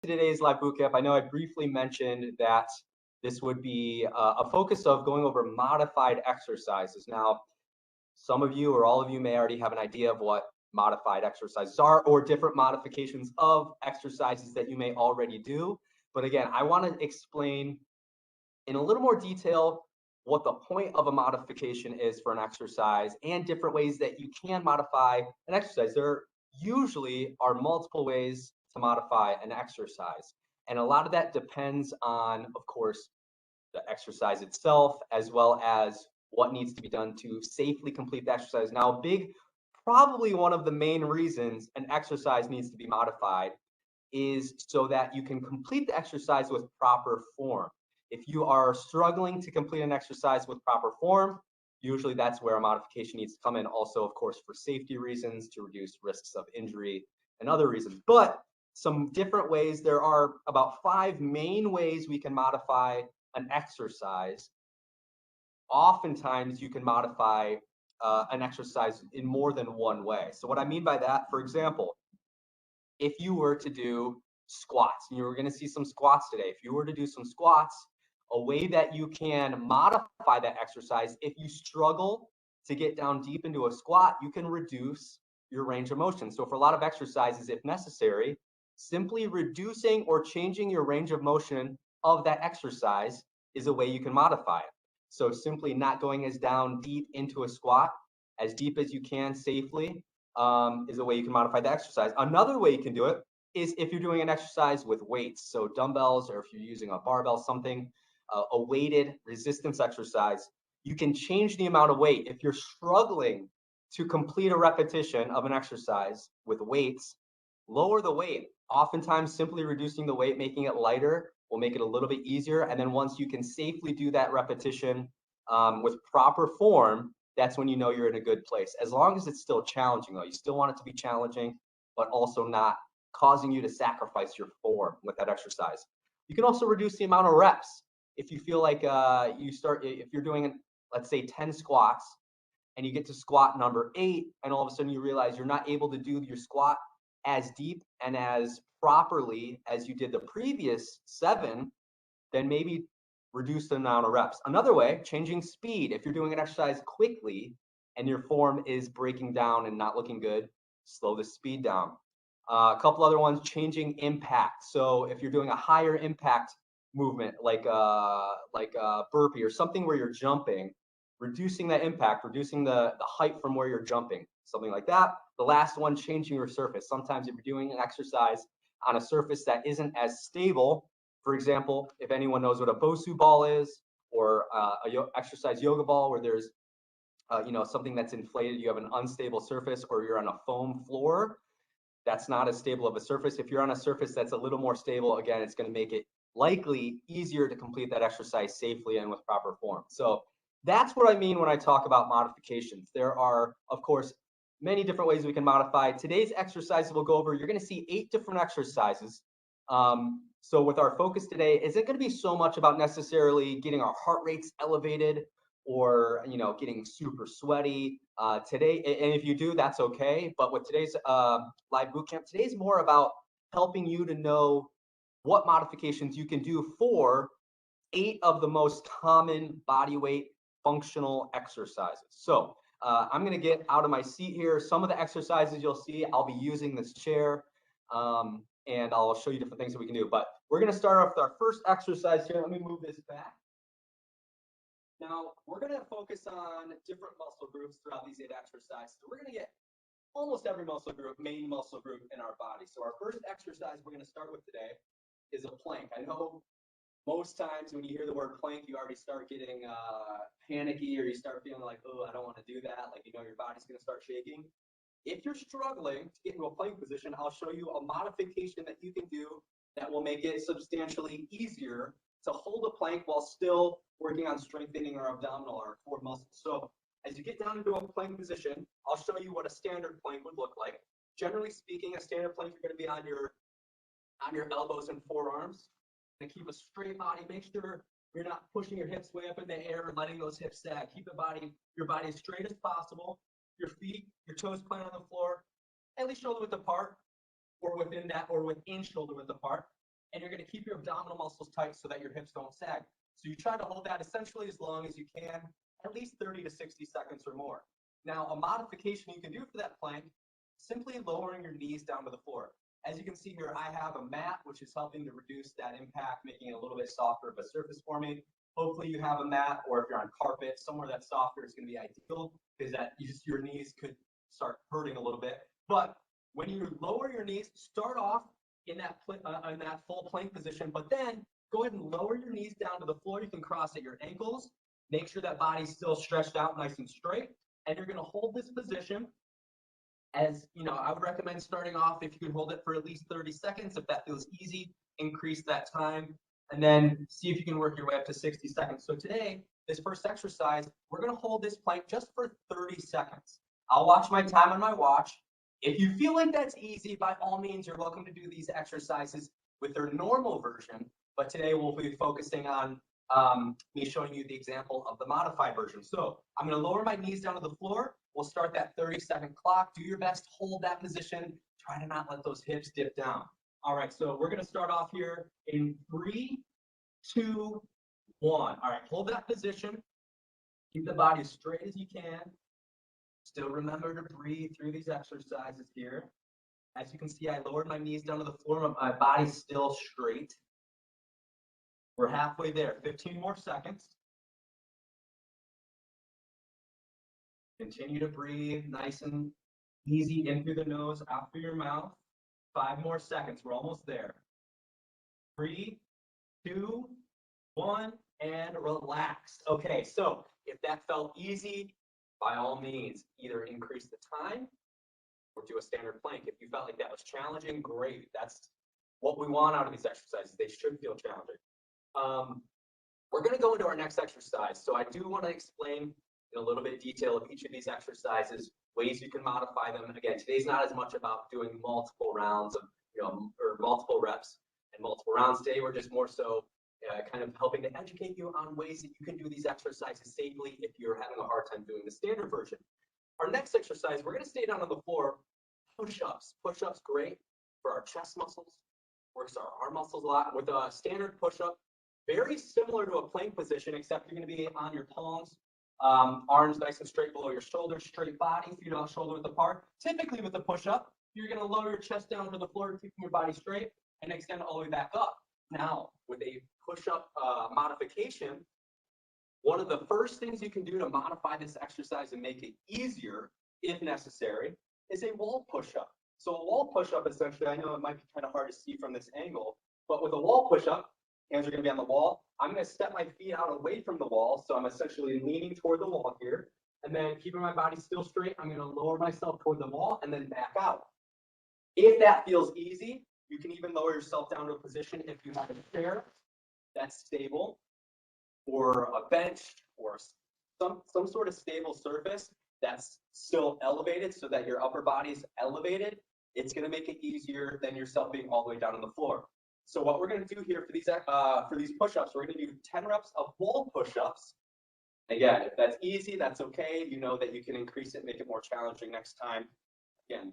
today's live bootcamp, I know I briefly mentioned that this would be a focus of going over modified exercises. Now, some of you or all of you may already have an idea of what modified exercises are or different modifications of exercises that you may already do. But again, I want to explain in a little more detail what the point of a modification is for an exercise and different ways that you can modify an exercise. There usually are multiple ways to modify an exercise. And a lot of that depends on, of course, the exercise itself, as well as what needs to be done to safely complete the exercise. Now, probably one of the main reasons an exercise needs to be modified is so that you can complete the exercise with proper form. If you are struggling to complete an exercise with proper form, usually that's where a modification needs to come in. Also, of course, for safety reasons, to reduce risks of injury and other reasons. But some different ways, there are about 5 main ways we can modify an exercise. Oftentimes, you can modify an exercise in more than one way. So what I mean by that, for example, if you were to do squats, and you were going to see some squats today, if you were to do some squats, a way that you can modify that exercise, if you struggle to get down deep into a squat, you can reduce your range of motion. So for a lot of exercises, if necessary, simply reducing or changing your range of motion of that exercise is a way you can modify it. So simply not going as down deep into a squat, as deep as you can safely, is a way you can modify the exercise. Another way you can do it is if you're doing an exercise with weights, so dumbbells, or if you're using a barbell, something, a weighted resistance exercise, you can change the amount of weight. If you're struggling to complete a repetition of an exercise with weights, lower the weight. Oftentimes, simply reducing the weight, making it lighter, will make it a little bit easier. And then once you can safely do that repetition with proper form, that's when you know you're in a good place. As long as it's still challenging, though, you still want it to be challenging, but also not causing you to sacrifice your form with that exercise. You can also reduce the amount of reps. If you feel like if you're doing, let's say, 10 squats, and you get to squat number 8, and all of a sudden you realize you're not able to do your squat as deep and as properly as you did the previous 7, then maybe reduce the amount of reps. Another way, changing speed. If you're doing an exercise quickly and your form is breaking down and not looking good, slow the speed down. A couple other ones, changing impact. So if you're doing a higher impact movement, like a burpee or something where you're jumping, reducing that impact, reducing the height from where you're jumping, something like that. The last one, changing your surface. Sometimes if you're doing an exercise on a surface that isn't as stable, for example, if anyone knows what a Bosu ball is, or exercise yoga ball where there's something that's inflated, you have an unstable surface, or you're on a foam floor, that's not as stable of a surface. If you're on a surface that's a little more stable, again, it's going to make it likely easier to complete that exercise safely and with proper form. So that's what I mean when I talk about modifications. There are, of course, many different ways we can modify. Today's exercise we'll go over, you're going to see 8 different exercises. So with our focus today, isn't going to be so much about necessarily getting our heart rates elevated or getting super sweaty today. And if you do, that's okay. But with today's live bootcamp, today's more about helping you to know what modifications you can do for 8 of the most common body weight functional exercises. So I'm going to get out of my seat here. Some of the exercises you'll see, I'll be using this chair, and I'll show you different things that we can do. But we're going to start off with our first exercise here. Let me move this back. Now, we're going to focus on different muscle groups throughout these 8 exercises. So we're going to get almost every muscle group, main muscle group in our body. So our first exercise we're going to start with today is a plank. I know most times when you hear the word plank, you already start getting panicky, or you start feeling like, oh, I don't want to do that. Like, your body's going to start shaking. If you're struggling to get into a plank position, I'll show you a modification that you can do that will make it substantially easier to hold a plank while still working on strengthening our abdominal or core muscles. So as you get down into a plank position, I'll show you what a standard plank would look like. Generally speaking, a standard plank, you're going to be on your elbows and forearms. And keep a straight body. Make sure you're not pushing your hips way up in the air or letting those hips sag. Keep your body as straight as possible. Your feet, your toes plant on the floor, at least shoulder width apart, or within shoulder width apart. and you're going to keep your abdominal muscles tight so that your hips don't sag. So you try to hold that essentially as long as you can, at least 30 to 60 seconds or more. Now, a modification you can do for that plank, simply lowering your knees down to the floor. As you can see here, I have a mat, which is helping to reduce that impact, making it a little bit softer of a surface for me. Hopefully you have a mat, or if you're on carpet, somewhere that's softer is going to be ideal, because that your knees could start hurting a little bit. But when you lower your knees, start off in that full plank position, but then go ahead and lower your knees down to the floor. You can cross at your ankles. Make sure that body's still stretched out nice and straight. And you're going to hold this position. As you know, I would recommend starting off, if you can hold it for at least 30 seconds. If that feels easy, increase that time, and then see if you can work your way up to 60 seconds. So today, this first exercise, we're going to hold this plank just for 30 seconds. I'll watch my time on my watch. If you feel like that's easy, by all means, you're welcome to do these exercises with their normal version. But today we'll be focusing on me showing you the example of the modified version. So I'm going to lower my knees down to the floor. We'll start that 30-second clock. Do your best to hold that position. Try to not let those hips dip down. All right, so we're going to start off here in 3, 2, 1. All right, hold that position. Keep the body as straight as you can. Still remember to breathe through these exercises here. As you can see, I lowered my knees down to the floor, but my body's still straight. We're halfway there. 15 more seconds. Continue to breathe nice and easy in through the nose, out through your mouth. 5 more seconds. We're almost there. 3, 2, 1, and relax. Okay, so if that felt easy, by all means, either increase the time or do a standard plank. If you felt like that was challenging, great. That's what we want out of these exercises. They should feel challenging. We're going to go into our next exercise. So I do want to explain in a little bit of detail of each of these exercises, ways you can modify them. And again, today's not as much about doing multiple rounds of, or multiple reps and multiple rounds. Today, we're just more so kind of helping to educate you on ways that you can do these exercises safely if you're having a hard time doing the standard version. Our next exercise, we're going to stay down on the floor. Push-ups. Push-ups, great for our chest muscles, works our arm muscles a lot. With a standard push-up, very similar to a plank position, except you're going to be on your palms, arms nice and straight below your shoulders, straight body, feet out shoulder width apart. Typically with a push-up, you're going to lower your chest down to the floor, keeping your body straight, and extend all the way back up. Now, with a push-up modification, one of the first things you can do to modify this exercise and make it easier, if necessary, is a wall push-up. So a wall push-up, essentially, I know it might be kind of hard to see from this angle, but with a wall push-up, hands are going to be on the wall. I'm going to step my feet out away from the wall, so I'm essentially leaning toward the wall here. And then keeping my body still straight, I'm going to lower myself toward the wall and then back out. If that feels easy, you can even lower yourself down to a position if you have a chair that's stable, or a bench, or some sort of stable surface that's still elevated so that your upper body is elevated. It's going to make it easier than yourself being all the way down on the floor. So what we're going to do here for these push-ups, we're going to do 10 reps of wall push-ups. Again, if that's easy, that's okay. You know that you can increase it, make it more challenging next time. Again,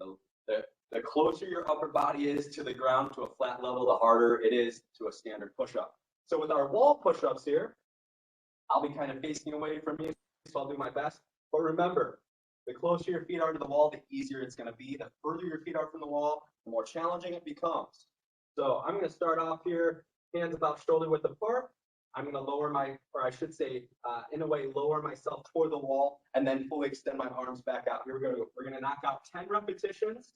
the closer your upper body is to the ground, to a flat level, the harder it is to a standard push-up. So with our wall push-ups here, I'll be kind of facing away from you, so I'll do my best. But remember, the closer your feet are to the wall, the easier it's going to be. The further your feet are from the wall, the more challenging it becomes. So I'm going to start off here, hands about shoulder width apart. I'm going to lower in a way, lower myself toward the wall and then fully extend my arms back out. Here we go. We're going to knock out 10 repetitions.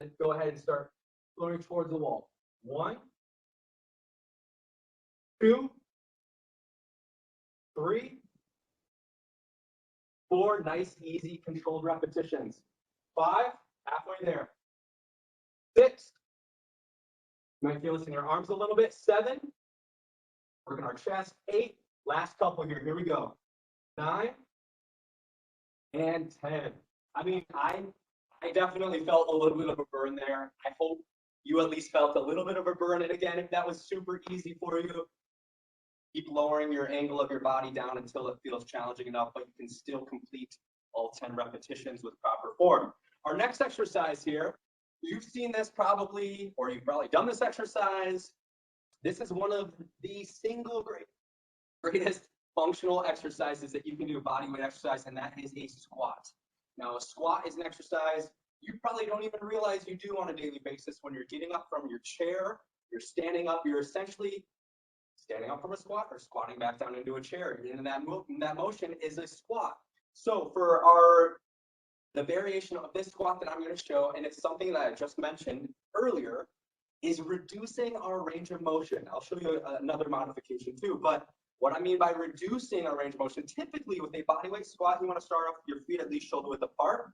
And go ahead and start lowering towards the wall. 1, 2, 3, 4, nice, easy, controlled repetitions. 5, halfway there. 6, you might feel this in your arms a little bit. 7, working our chest. 8, last couple here we go. 9, and 10. I mean, I definitely felt a little bit of a burn there. I hope you at least felt a little bit of a burn. And again, if that was super easy for you, keep lowering your angle of your body down until it feels challenging enough, but you can still complete all 10 repetitions with proper form. Our next exercise here, you've seen this probably, or you've probably done this exercise. This is one of the single greatest functional exercises that you can do, body weight exercise, and that is a squat. Now, a squat is an exercise you probably don't even realize you do on a daily basis. When you're getting up from your chair, you're standing up, you're essentially standing up from a squat or squatting back down into a chair. And that motion is a squat. So for the variation of this squat that I'm going to show, and it's something that I just mentioned earlier, is reducing our range of motion. I'll show you another modification too, but what I mean by reducing our range of motion, typically with a bodyweight squat, you want to start off with your feet at least shoulder width apart,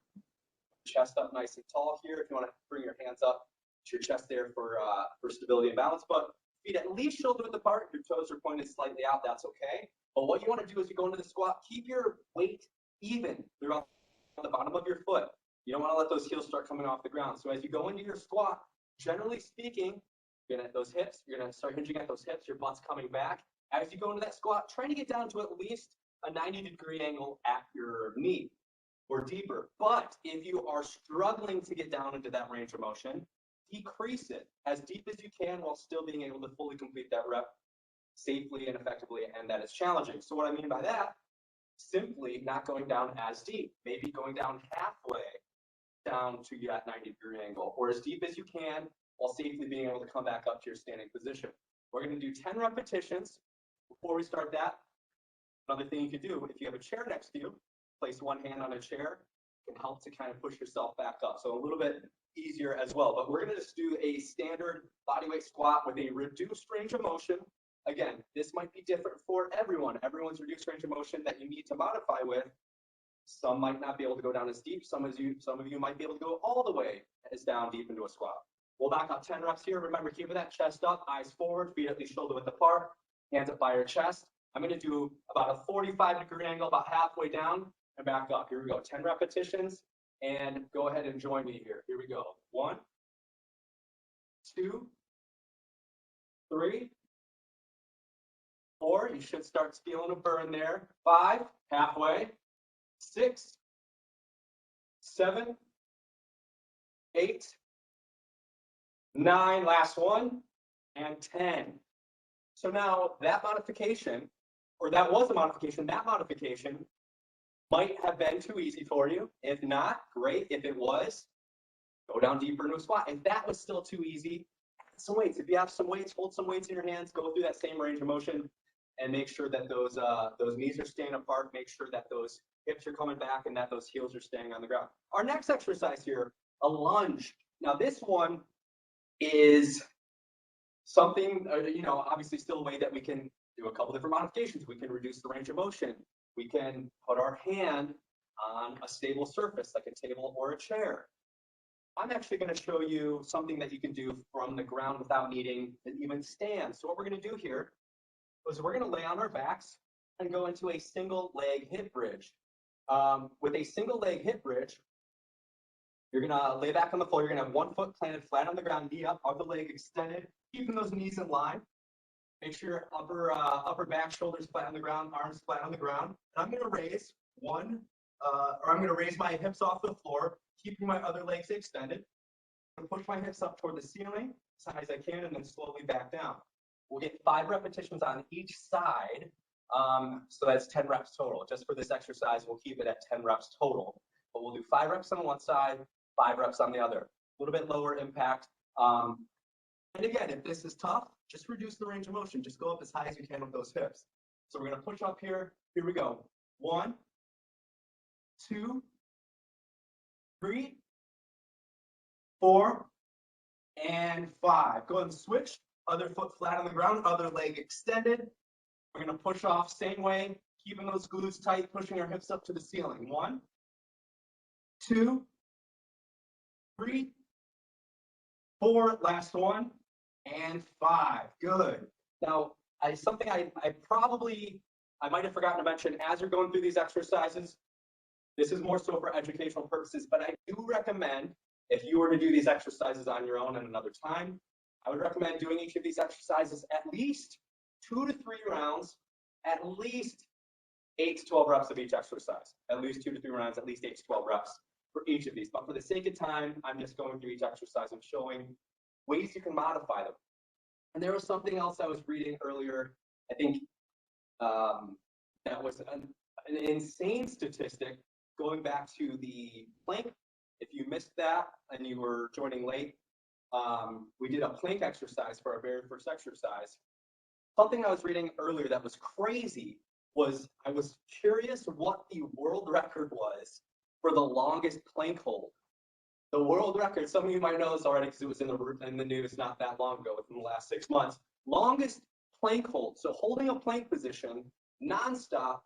chest up nice and tall here. If you want to bring your hands up to your chest there for stability and balance, but feet at least shoulder width apart, your toes are pointed slightly out, that's okay. But what you want to do is you go into the squat, keep your weight even throughout the bottom of your foot. You don't want to let those heels start coming off the ground. So as you go into your squat, generally speaking, you're gonna those hips, you're gonna start hinging at those hips, your butt's coming back. As you go into that squat, try to get down to at least a 90-degree angle at your knee or deeper. But if you are struggling to get down into that range of motion, decrease it as deep as you can while still being able to fully complete that rep safely and effectively, and that is challenging. So what I mean by that, simply not going down as deep, maybe going down halfway down to that 90-degree angle, or as deep as you can while safely being able to come back up to your standing position. We're going to do 10 repetitions. Before we start that, another thing you can do, if you have a chair next to you, place one hand on a chair, can help to kind of push yourself back up. So a little bit easier as well. But we're going to just do a standard bodyweight squat with a reduced range of motion. Again, this might be different for everyone. Everyone's reduced range of motion that you need to modify with. Some might not be able to go down as deep. Some of you might be able to go all the way as down deep into a squat. We'll back up 10 reps here. Remember, keeping that chest up, eyes forward, feet at least shoulder width apart, hands up by your chest. I'm going to do about a 45-degree angle, about halfway down and back up. Here we go. 10 repetitions, and go ahead and join me here. Here we go. 1, 2, 3, 4. You should start feeling a burn there. 5, halfway. 6, 7, 8, 9, last one, and 10. So now that modification, or that was a modification, that modification might have been too easy for you. If not, great. If it was, go down deeper into a squat. If that was still too easy, add some weights. If you have some weights, hold some weights in your hands, go through that same range of motion, and make sure that those knees are staying apart, make sure that those hips are coming back and that those heels are staying on the ground. Our next exercise here, a lunge. Now this one is something, obviously still a way that we can do a couple different modifications. We can reduce the range of motion. We can put our hand on a stable surface like a table or a chair. I'm actually going to show you something that you can do from the ground without needing to even stand. So what we're going to do here is we're going to lay on our backs and go into a single leg hip bridge. With a single leg hip bridge, you're going to lay back on the floor. You're going to have one foot planted flat on the ground, knee up, other leg extended, keeping those knees in line. Make sure your upper back, shoulders flat on the ground, arms flat on the ground. And I'm going to raise I'm going to raise my hips off the floor, keeping my other legs extended. I'm going to push my hips up toward the ceiling as high as I can, and then slowly back down. We'll get 5 repetitions on each side. So that's 10 reps total. Just for this exercise, we'll keep it at 10 reps total. But we'll do 5 reps on one side, 5 reps on the other. A little bit lower impact. And again, if this is tough, just reduce the range of motion. Just go up as high as you can with those hips. So we're going to push up here. Here we go. 1, 2, 3, 4, and 5. Go ahead and switch. Other foot flat on the ground, other leg extended. We're going to push off same way, keeping those glutes tight, pushing our hips up to the ceiling. 1, 2, 3, 4, last one, and 5. Good. Now, something I might have forgotten to mention as you're going through these exercises, this is more so for educational purposes, but I do recommend, if you were to do these exercises on your own at another time, I would recommend doing each of these exercises at least 2 to 3 rounds, at least 8 to 12 reps of each exercise. At least 2 to 3 rounds, at least 8 to 12 reps for each of these. But for the sake of time, I'm just going through each exercise and showing ways you can modify them. And there was something else I was reading earlier. I think that was an insane statistic going back to the plank. If you missed that and you were joining late, we did a plank exercise for our very first exercise. Something I was reading earlier that was crazy was I was curious what the world record was for the longest plank hold. The world record, some of you might know this already because it was in the news not that long ago, within the last 6 months. Longest plank hold, so holding a plank position nonstop,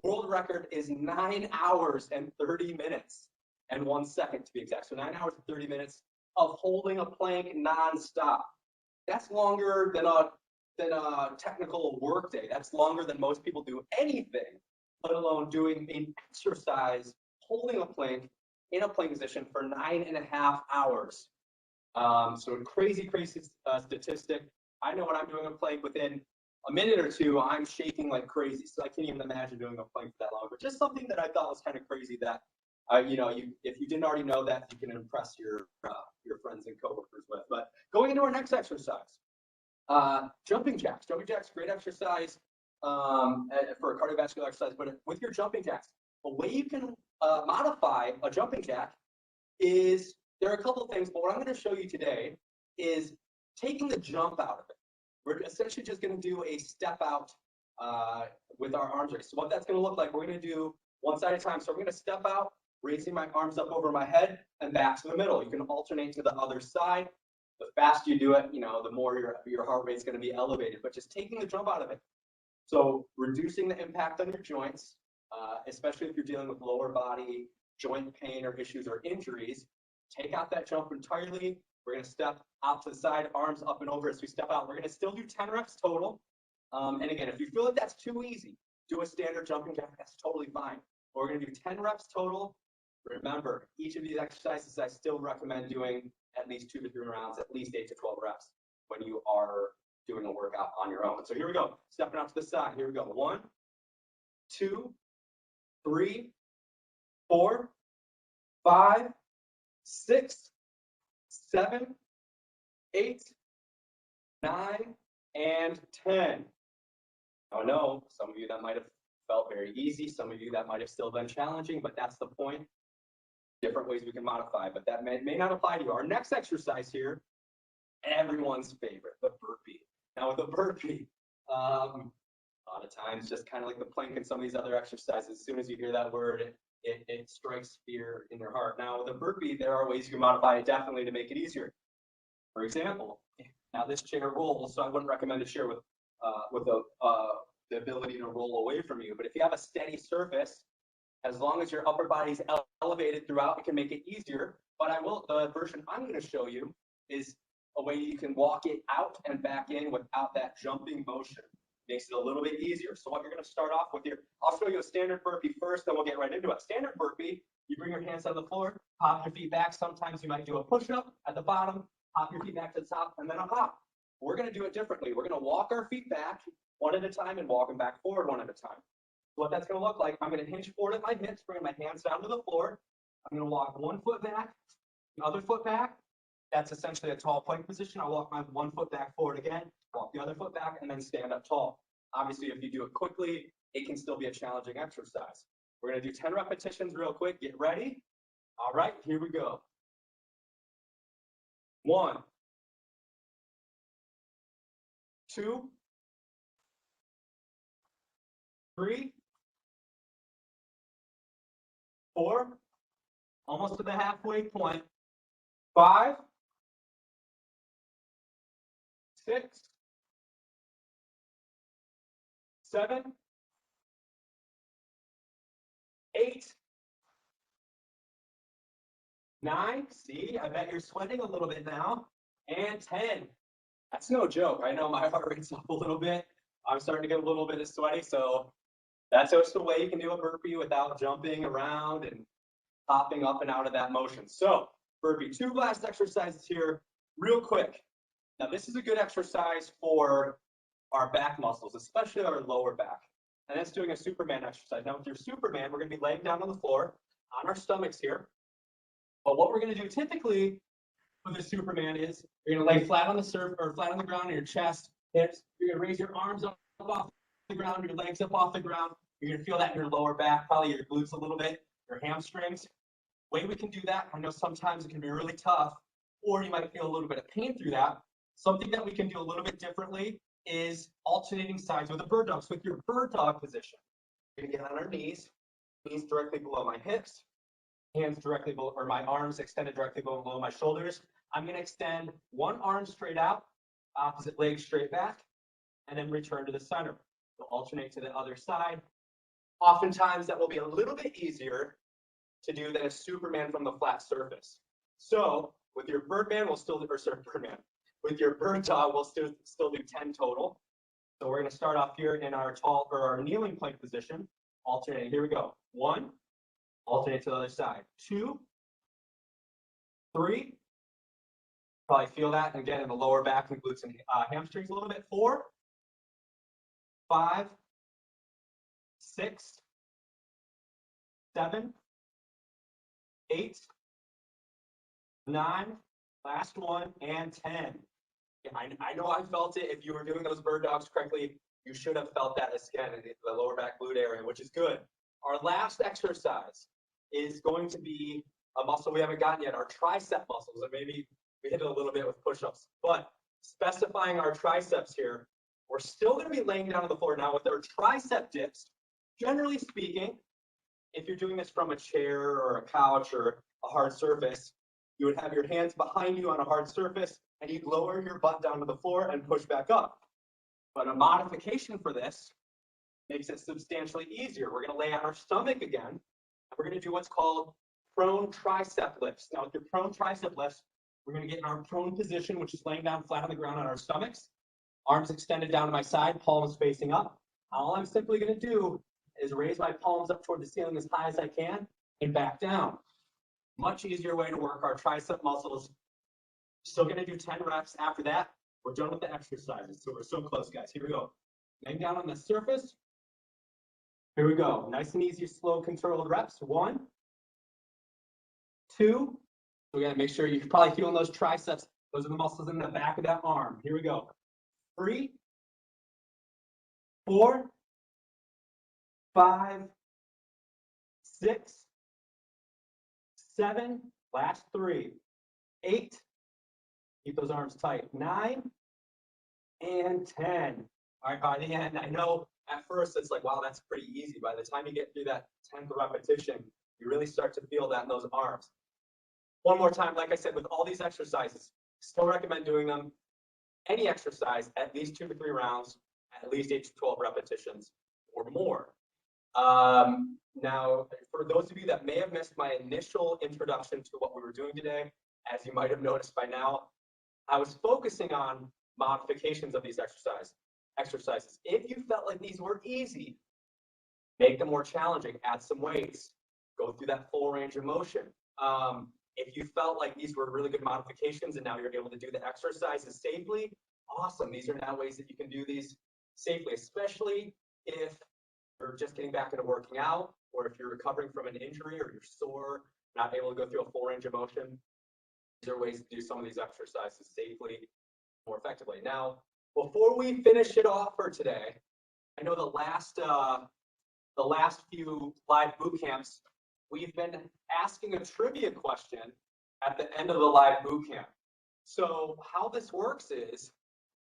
world record is 9 hours and 30 minutes and 1 second to be exact. So 9 hours and 30 minutes of holding a plank nonstop. That's longer than a technical work day. That's longer than most people do anything, let alone doing an exercise, holding a plank in a plank position for 9.5 hours. So crazy statistic. I know when I'm doing a plank within a minute or two, I'm shaking like crazy. So I can't even imagine doing a plank for that long. But just something that I thought was kind of crazy that, if you didn't already know that, you can impress your friends and coworkers with. But going into our next exercise, jumping jacks. Jumping jacks, great exercise for a cardiovascular exercise. But with your jumping jacks, a way you can modify a jumping jack is, there are a couple of things, but what I'm going to show you today is taking the jump out of it. We're essentially just going to do a step out with our arms raised. So what that's going to look like, we're going to do one side at a time. So I'm going to step out, raising my arms up over my head and back to the middle. You can alternate to the other side. The faster you do it, the more your heart rate is going to be elevated, but just taking the jump out of it. So reducing the impact on your joints, especially if you're dealing with lower body joint pain or issues or injuries, take out that jump entirely. We're going to step out to the side, arms up and over as we step out. We're going to still do 10 reps total. And again, if you feel like that's too easy, do a standard jumping jack. That's totally fine. But we're going to do 10 reps total. Remember, each of these exercises, I still recommend doing at least 2 to 3 rounds, at least 8 to 12 reps when you are doing a workout on your own. So here we go. Stepping out to the side. Here we go. 1, 2, 3, 4, 5, 6, 7, 8, 9, and 10. I know some of you that might have felt very easy. Some of you that might have still been challenging, but that's the point. Different ways we can modify, but that may not apply to you. Our next exercise here, everyone's favorite, the burpee. Now with the burpee, a lot of times, just kind of like the plank and some of these other exercises, as soon as you hear that word, it strikes fear in your heart. Now with a burpee, there are ways you can modify it definitely to make it easier. For example, now this chair rolls, so I wouldn't recommend a chair with the ability to roll away from you. But if you have a steady surface, as long as your upper body's elevated throughout, it can make it easier. But the version I'm going to show you is a way you can walk it out and back in without that jumping motion. Makes it a little bit easier. So what you're going to start off with here, I'll show you a standard burpee first, then we'll get right into it. Standard burpee, you bring your hands on the floor, pop your feet back. Sometimes you might do a push-up at the bottom, pop your feet back to the top, and then a hop. We're going to do it differently. We're going to walk our feet back one at a time and walk them back forward one at a time. So what that's going to look like, I'm going to hinge forward at my hips, bring my hands down to the floor. I'm going to walk one foot back, the other foot back. That's essentially a tall plank position. I'll walk my one foot back forward again, walk the other foot back, and then stand up tall. Obviously, if you do it quickly, it can still be a challenging exercise. We're going to do 10 repetitions real quick. Get ready. All right, here we go. 1, 2, 3, 4, almost to the halfway point. 5, 6, 7, 8, 9. See, I bet you're sweating a little bit now. And 10. That's no joke. I know my heart rate's up a little bit. I'm starting to get a little bit sweaty. So that's just a way you can do a burpee without jumping around and popping up and out of that motion. So burpee, 2 last exercises here real quick. Now this is a good exercise for our back muscles, especially our lower back. And that's doing a Superman exercise. Now with your Superman, we're going to be laying down on the floor on our stomachs here. But what we're going to do typically what the Superman is. You're gonna lay flat on the surf or flat on the ground on your chest, hips. You're gonna raise your arms up off the ground, your legs up off the ground. You're gonna feel that in your lower back, probably your glutes a little bit, your hamstrings. Way we can do that, I know sometimes it can be really tough, or you might feel a little bit of pain through that. Something that we can do a little bit differently is alternating sides with a bird dog. So with your bird dog position, we're gonna get on our knees directly below my hips, hands directly below, or my arms extended directly below my shoulders. I'm gonna extend one arm straight out, opposite leg straight back, and then return to the center. So alternate to the other side. Oftentimes that will be a little bit easier to do than a Superman from the flat surface. So with your Birdman, we'll still do, or sorry, Birdman. With your bird dog, we'll still do 10 total. So we're gonna start off here in our tall or our kneeling plank position. Alternate, here we go. 1, alternate to the other side. 2, 3, probably feel that again in the lower back and glutes and hamstrings a little bit. 4, 5, 6, 7, 8, 9, last one, and 10. I know I felt it. If you were doing those bird dogs correctly, you should have felt that again in the lower back glute area, which is good. Our last exercise is going to be a muscle we haven't gotten yet, our tricep muscles, and maybe we hit it a little bit with push-ups, but specifying our triceps here, we're still going to be laying down on the floor. Now with our tricep dips, generally speaking, if you're doing this from a chair or a couch or a hard surface, you would have your hands behind you on a hard surface and you'd lower your butt down to the floor and push back up. But a modification for this makes it substantially easier. We're going to lay on our stomach again, and we're going to do what's called prone tricep lifts. Now with your prone tricep lifts, we're going to get in our prone position, which is laying down flat on the ground on our stomachs, arms extended down to my side, palms facing up. All I'm simply going to do is raise my palms up toward the ceiling as high as I can and back down. Much easier way to work our tricep muscles. Still going to do 10 reps. After that, we're done with the exercises. So we're so close, guys. Here we go. Laying down on the surface. Here we go. Nice and easy, slow, controlled reps. 1, 2. We got to make sure you're probably feeling those triceps. Those are the muscles in the back of that arm. Here we go. 3, 4, 5, 6, 7, last 3, 8, keep those arms tight, 9, and 10. All right, by the end, I know at first it's like, wow, that's pretty easy. By the time you get through that 10th repetition, you really start to feel that in those arms. One more time, like I said, with all these exercises, still recommend doing them, any exercise, at least 2 to 3 rounds, at least 8 to 12 repetitions or more. Now, for those of you that may have missed my initial introduction to what we were doing today, as you might have noticed by now, I was focusing on modifications of these exercises. If you felt like these were easy, make them more challenging, add some weights, go through that full range of motion. If you felt like these were really good modifications and now you're able to do the exercises safely, awesome. These are now ways that you can do these safely, especially if you're just getting back into working out, or if you're recovering from an injury or you're sore, not able to go through a full range of motion. These are ways to do some of these exercises safely, more effectively. Now, before we finish it off for today, I know the last few live boot camps, we've been asking a trivia question at the end of the live boot camp. So how this works is,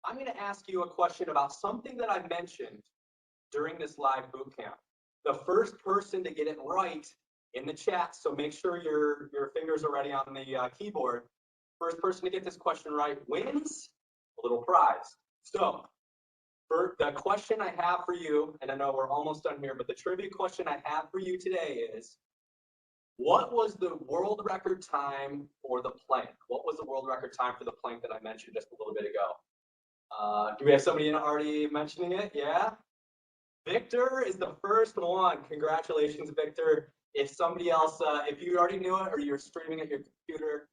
I'm going to ask you a question about something that I mentioned during this live boot camp. The first person to get it right in the chat, so make sure your fingers are ready on the keyboard. First person to get this question right wins a little prize. So for the question I have for you, and I know we're almost done here, but the trivia question I have for you today is, what was the world record time for the plank? What was the world record time for the plank that I mentioned just a little bit ago? Do we have somebody already mentioning it? Yeah? Victor is the first one. Congratulations, Victor. If somebody else, if you already knew it or you're streaming at your computer,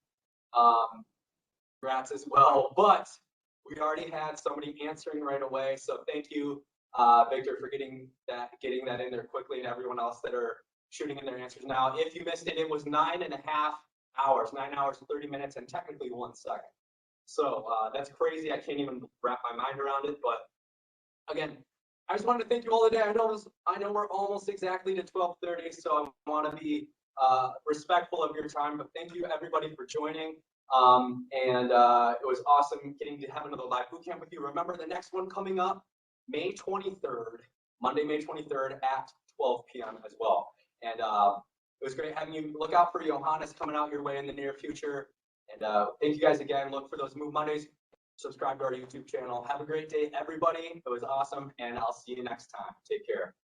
congrats as well. But we already had somebody answering right away. So thank you, Victor, for getting that in there quickly, and everyone else that are shooting in their answers now. If you missed it, it was 9.5 hours, 9 hours, 30 minutes, and technically 1 second. So that's crazy. I can't even wrap my mind around it. But again, I just wanted to thank you all today. I know we're almost exactly to 12:30, so I want to be respectful of your time. But thank you everybody for joining. And it was awesome getting to have another live boot camp with you. Remember the next one coming up, May 23rd, Monday, May 23rd at 12 p.m. as well. And it was great having you. Look out for Johannes coming out your way in the near future. And thank you guys again. Look for those Move Mondays. Subscribe to our YouTube channel. Have a great day, everybody. It was awesome, and I'll see you next time. Take care.